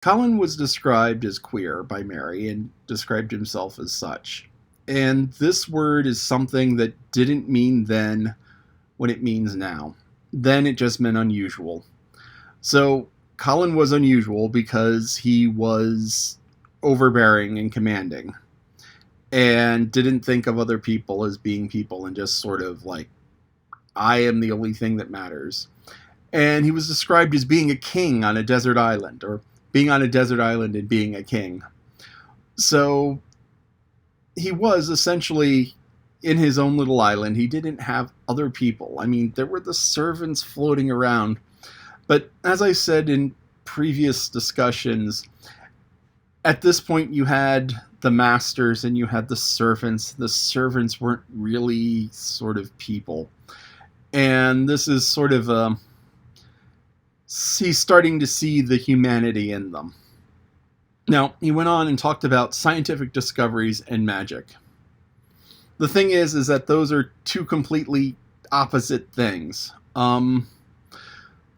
Colin was described as queer by Mary and described himself as such. And this word is something that didn't mean then what it means now. Then it just meant unusual. So Colin was unusual because he was overbearing and commanding and didn't think of other people as being people and just sort of like, I am the only thing that matters. And he was described as being a king on a desert island, or being on a desert island and being a king. So he was essentially in his own little island. He didn't have other people. I mean, there were the servants floating around. But as I said in previous discussions, at this point you had the masters and you had the servants. The servants weren't really sort of people. And this is sort of he's starting to see the humanity in them. Now, he went on and talked about scientific discoveries and magic. The thing is that those are two completely opposite things.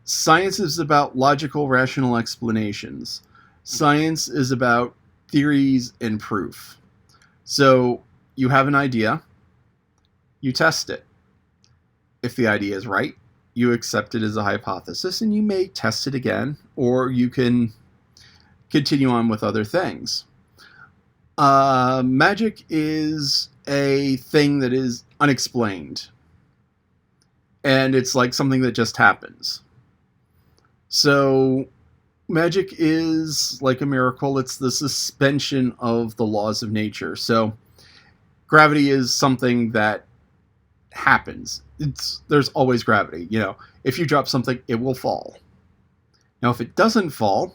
Science is about logical, rational explanations. Science is about theories and proof. So you have an idea, you test it. If the idea is right, you accept it as a hypothesis, and you may test it again, or you can continue on with other things. Magic is a thing that is unexplained, and it's like something that just happens. So magic is like a miracle. It's the suspension of the laws of nature. So gravity is something that happens. There's always gravity. You know, if you drop something, it will fall. Now, if it doesn't fall,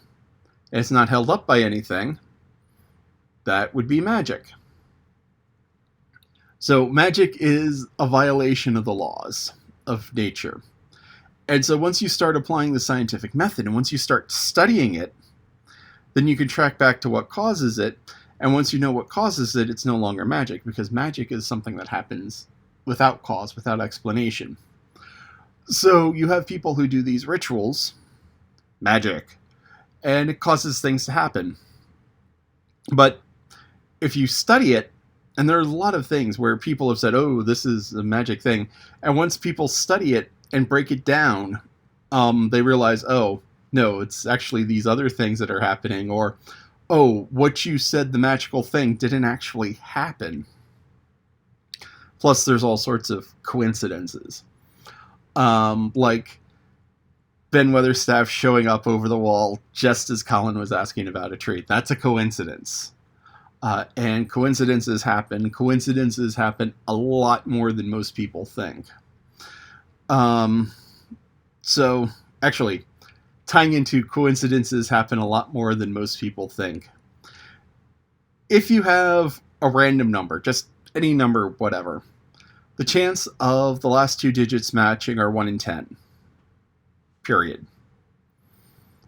and it's not held up by anything, that would be magic. So magic is a violation of the laws of nature. And so once you start applying the scientific method, and once you start studying it, then you can track back to what causes it. And once you know what causes it, it's no longer magic, because magic is something that happens without cause, without explanation. So you have people who do these rituals, magic, and it causes things to happen. But if you study it, and there are a lot of things where people have said, oh, this is a magic thing. And once people study it and break it down, they realize, oh, no, it's actually these other things that are happening. Or, oh, what you said, the magical thing, didn't actually happen. Plus, there's all sorts of coincidences. Like Ben Weatherstaff showing up over the wall just as Colin was asking about a tree. That's a coincidence. And coincidences happen. Coincidences happen a lot more than most people think. So, actually, tying into coincidences happen a lot more than most people think. If you have a random number, just any number, whatever, the chance of the last two digits matching are 1 in 10. Period.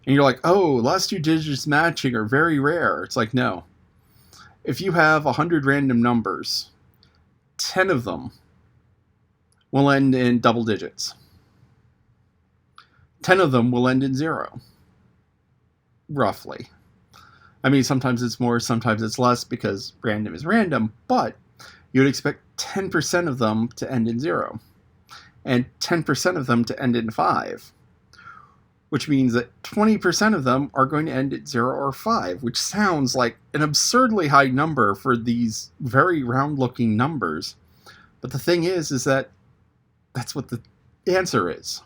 And you're like, oh, last two digits matching are very rare. It's like, no. If you have 100 random numbers, 10 of them will end in double digits. 10 of them will end in 0. Roughly. I mean, sometimes it's more, sometimes it's less, because random is random, but you would expect 10% of them to end in 0, and 10% of them to end in 5, which means that 20% of them are going to end at 0 or 5, which sounds like an absurdly high number for these very round-looking numbers. But the thing is that that's what the answer is.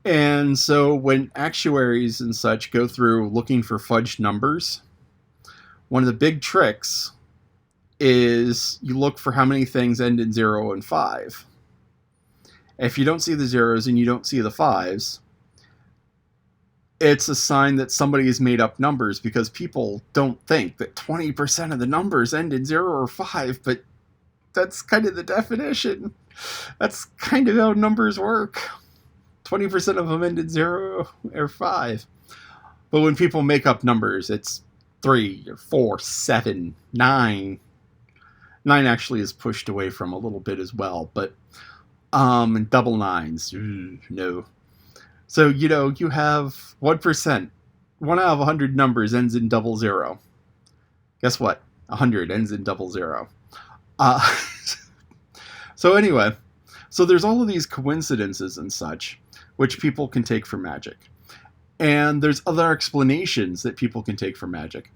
And so when actuaries and such go through looking for fudged numbers, one of the big tricks is you look for how many things end in 0 and 5. If you don't see the zeros and you don't see the 5s, it's a sign that somebody has made up numbers, because people don't think that 20% of the numbers end in 0 or 5, but that's kind of the definition. That's kind of how numbers work. 20% of them end in 0 or 5. But when people make up numbers, it's 3 or 4, 7, 9. 9 actually is pushed away from a little bit as well, but and double nines, no. So, you have 1%. 1 out of 100 numbers ends in 00. Guess what? 100 ends in 00. Uh, so anyway, so there's all of these coincidences and such, which people can take for magic. And there's other explanations that people can take for magic.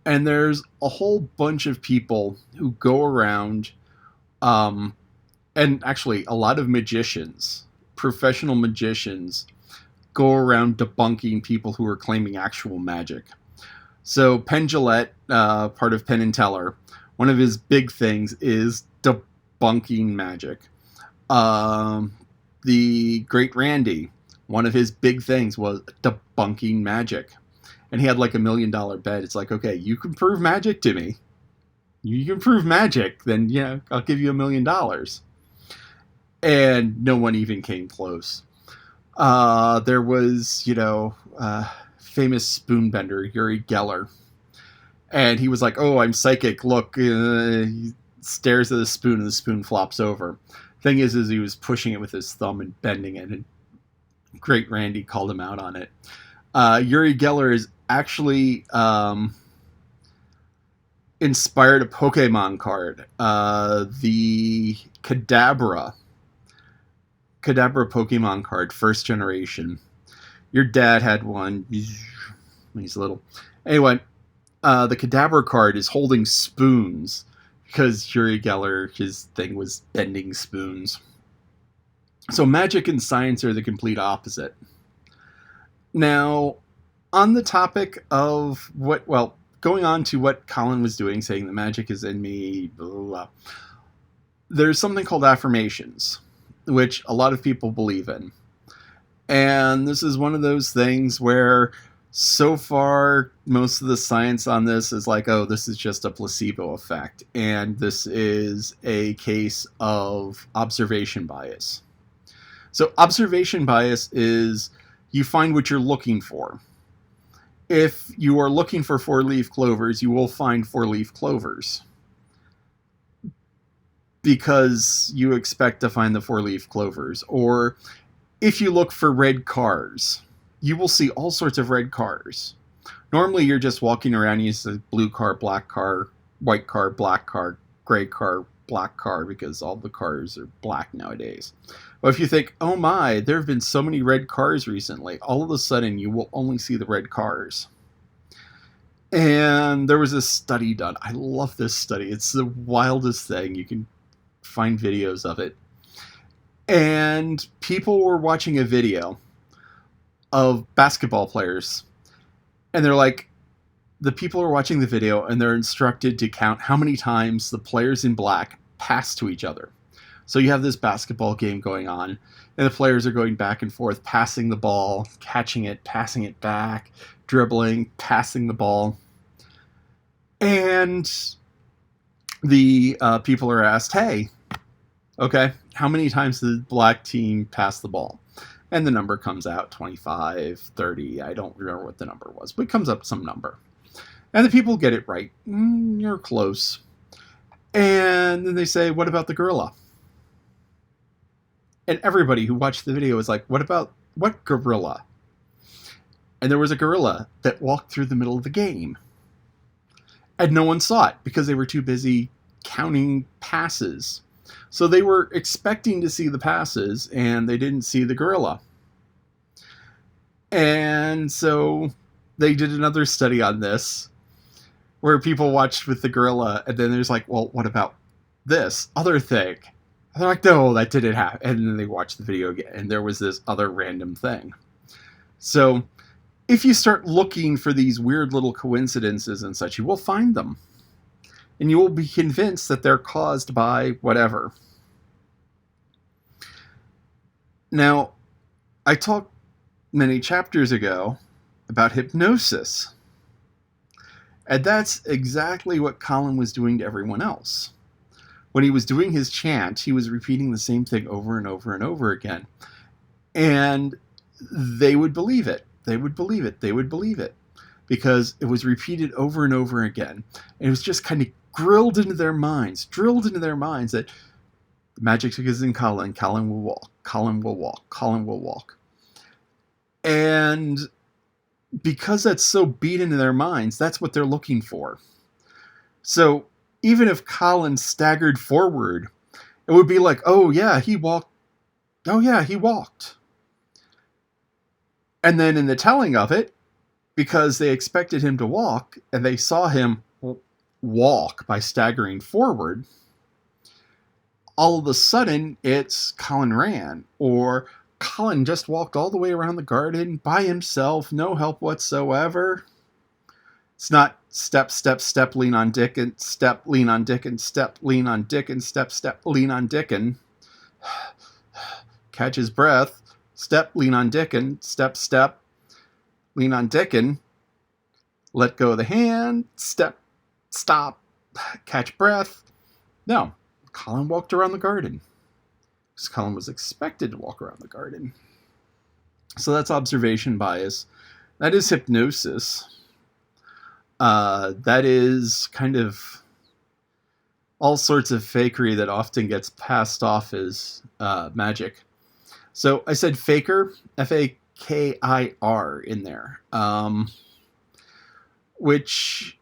And there's a whole bunch of people who go around, and actually a lot of magicians, professional magicians, go around debunking people who are claiming actual magic. So Penn Jillette, part of Penn and Teller, one of his big things is debunking magic. The great Randy, one of his big things was debunking magic. And he had like $1 million bet. It's like, okay, you can prove magic to me. You can prove magic, then yeah, I'll give you $1 million. And no one even came close. There was, famous spoonbender, Uri Geller. And he was like, oh, I'm psychic. Look, he stares at the spoon and the spoon flops over. Thing is he was pushing it with his thumb and bending it. And great Randy called him out on it. Uri Geller is actually inspired a Pokemon card. The Kadabra Pokemon card, first generation. Your dad had one. He's little. Anyway, the Kadabra card is holding spoons because Uri Geller, his thing was bending spoons. So magic and science are the complete opposite. Now, on the topic of going on to what Colin was doing, saying the magic is in me, blah, blah, blah, there's something called affirmations, which a lot of people believe in. And this is one of those things where so far most of the science on this is like, oh, this is just a placebo effect. And this is a case of observation bias. So observation bias is you find what you're looking for. If you are looking for 4-leaf clovers, you will find 4-leaf clovers. Because you expect to find the 4-leaf clovers. Or if you look for red cars, you will see all sorts of red cars. Normally you're just walking around, you see blue car, black car, white car, black car, gray car, black car, because all the cars are black nowadays. But if you think, oh my, there have been so many red cars recently, all of a sudden you will only see the red cars. And there was this study done. I love this study. It's the wildest thing. You can find videos of it. And people were watching a video of basketball players. And they're like, the people are watching the video and they're instructed to count how many times the players in black pass to each other. So you have this basketball game going on, and the players are going back and forth, passing the ball, catching it, passing it back, dribbling, passing the ball. And the people are asked, hey, okay, how many times did the black team pass the ball? And the number comes out, 25, 30, I don't remember what the number was, but it comes up some number. And the people get it right. You're close. And then they say, what about the gorilla? And everybody who watched the video was like, what gorilla? And there was a gorilla that walked through the middle of the game. And no one saw it because they were too busy counting passes. So they were expecting to see the passes, and they didn't see the gorilla. And so they did another study on this, where people watched with the gorilla, and then there's like, well, what about this other thing? And they're like, no, that didn't happen. And then they watched the video again, and there was this other random thing. So if you start looking for these weird little coincidences and such, you will find them. And you will be convinced that they're caused by whatever. Now, I talked many chapters ago about hypnosis. And that's exactly what Colin was doing to everyone else. When he was doing his chant, he was repeating the same thing over and over and over again. And they would believe it. They would believe it. They would believe it. Because it was repeated over and over again. And it was just kind of drilled into their minds that the magic is in Colin. Colin will walk. Colin will walk. Colin will walk. And because that's so beat into their minds, that's what they're looking for. So even if Colin staggered forward, it would be like, oh yeah, he walked. Oh yeah, he walked. And then in the telling of it, because they expected him to walk and they saw him walk by staggering forward, all of a sudden it's Colin ran, or Colin just walked all the way around the garden by himself, no help whatsoever. It's not step, step, step, lean on Dickon, step, lean on Dickon, step, lean on Dickon, step, step, lean on Dickon. Catch his breath, step, lean on Dickon, step, step, lean on Dickon, let go of the hand, step, stop, catch breath. No, Colin walked around the garden because Colin was expected to walk around the garden. So that's observation bias. That is hypnosis. That is kind of all sorts of fakery that often gets passed off as magic. So I said faker, Fakir in there, which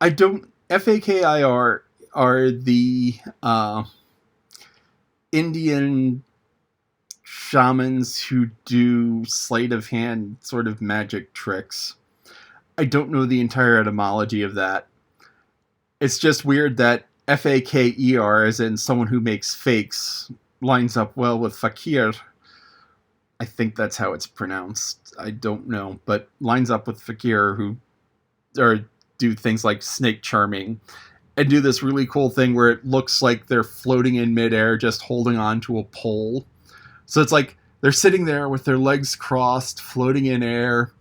I don't. Fakir are the Indian shamans who do sleight of hand sort of magic tricks. I don't know the entire etymology of that. It's just weird that Faker, as in someone who makes fakes, lines up well with Fakir. I think that's how it's pronounced. I don't know, but lines up with Fakir, who do things like snake charming and do this really cool thing where it looks like they're floating in midair, just holding on to a pole. So it's like they're sitting there with their legs crossed, floating in air,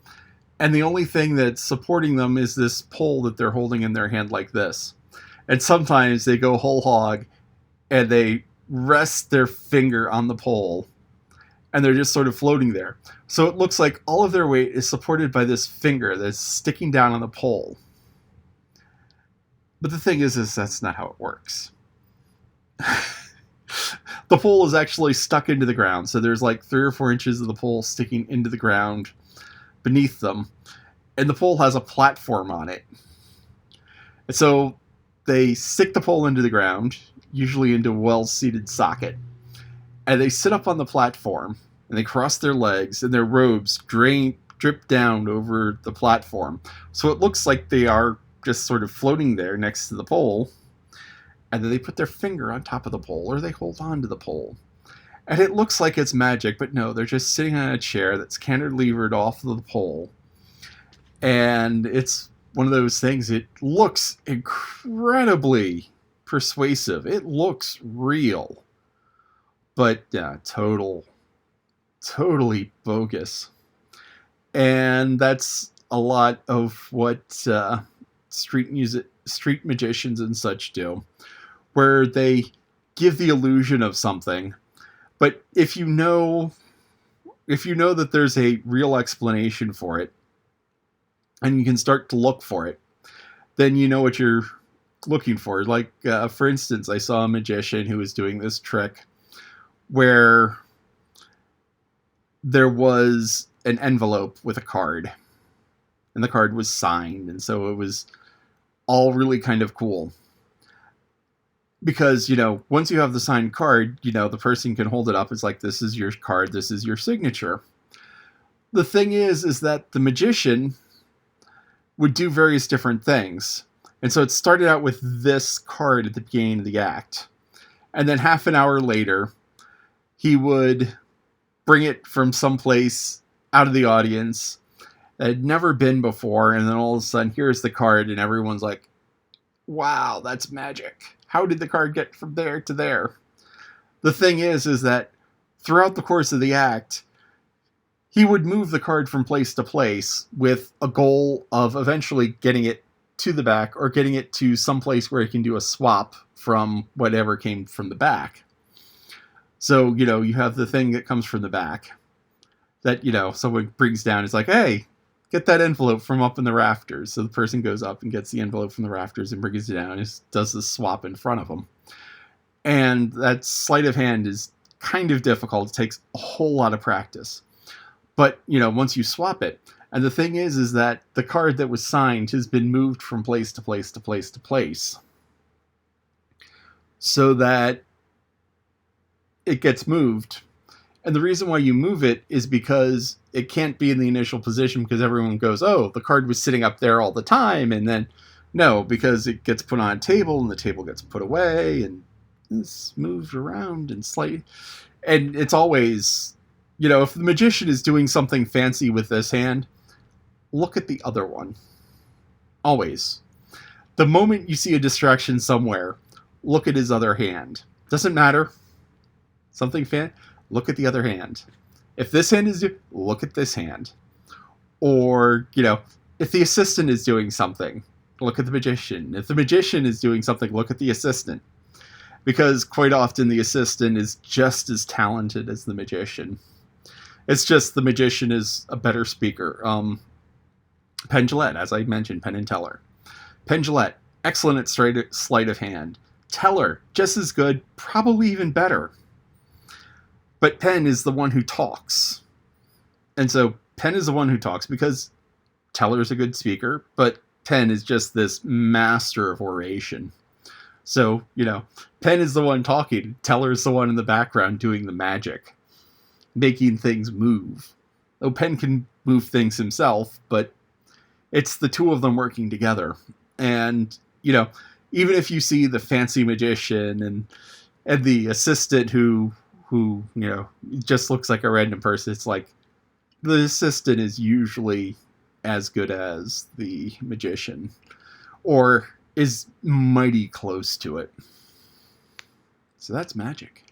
and the only thing that's supporting them is this pole that they're holding in their hand like this. And sometimes they go whole hog and they rest their finger on the pole and they're just sort of floating there. So it looks like all of their weight is supported by this finger that's sticking down on the pole. But the thing is that's not how it works. The pole is actually stuck into the ground. So there's like 3 or 4 inches of the pole sticking into the ground beneath them. And the pole has a platform on it. And so they stick the pole into the ground, usually into a well-seated socket. And they sit up on the platform, and they cross their legs, and their robes drip down over the platform. So it looks like they are just sort of floating there next to the pole. And then they put their finger on top of the pole, or they hold on to the pole. And it looks like it's magic, but no, they're just sitting on a chair that's cantilevered off of the pole. And it's one of those things, it looks incredibly persuasive. It looks real. But yeah, totally bogus. And that's a lot of what street magicians and such do, where they give the illusion of something, but if you know that there's a real explanation for it, and you can start to look for it, then you know what you're looking for. Like, for instance, I saw a magician who was doing this trick where there was an envelope with a card, and the card was signed, and so it was all really kind of cool. Because, once you have the signed card, the person can hold it up. It's like, this is your card, this is your signature. The thing is that the magician would do various different things. And so it started out with this card at the beginning of the act. And then half an hour later, he would bring it from someplace out of the audience that had never been before. And then all of a sudden, here's the card, and everyone's like, wow, that's magic. How did the card get from there to there? The thing is that throughout the course of the act, he would move the card from place to place with a goal of eventually getting it to the back or getting it to some place where he can do a swap from whatever came from the back. So, you have the thing that comes from the back that, someone brings down. It's like, hey, get that envelope from up in the rafters. So the person goes up and gets the envelope from the rafters and brings it down and does the swap in front of them. And that sleight of hand is kind of difficult. It takes a whole lot of practice. But, once you swap it, And the thing is that the card that was signed has been moved from place to place to place to place, so that it gets moved. And the reason why you move it is because it can't be in the initial position, because everyone goes, oh, the card was sitting up there all the time. And then, no, because it gets put on a table and the table gets put away and it's moved around and slightly. And it's always, if the magician is doing something fancy with this hand, look at the other one. Always. The moment you see a distraction somewhere, look at his other hand. Doesn't matter. Something look at the other hand. If this hand is look at this hand. Or, if the assistant is doing something, look at the magician. If the magician is doing something, look at the assistant. Because quite often the assistant is just as talented as the magician. It's just the magician is a better speaker. Penn Jillette, as I mentioned, Penn and Teller. Penn Jillette, excellent at sleight of hand. Teller, just as good, probably even better. But Penn is the one who talks. And so Penn is the one who talks because Teller is a good speaker, but Penn is just this master of oration. So, Penn is the one talking. Teller is the one in the background doing the magic, making things move. Oh, Penn can move things himself, but it's the two of them working together. And, even if you see the fancy magician and the assistant who just looks like a random person, it's like the assistant is usually as good as the magician, or is mighty close to it. So that's magic.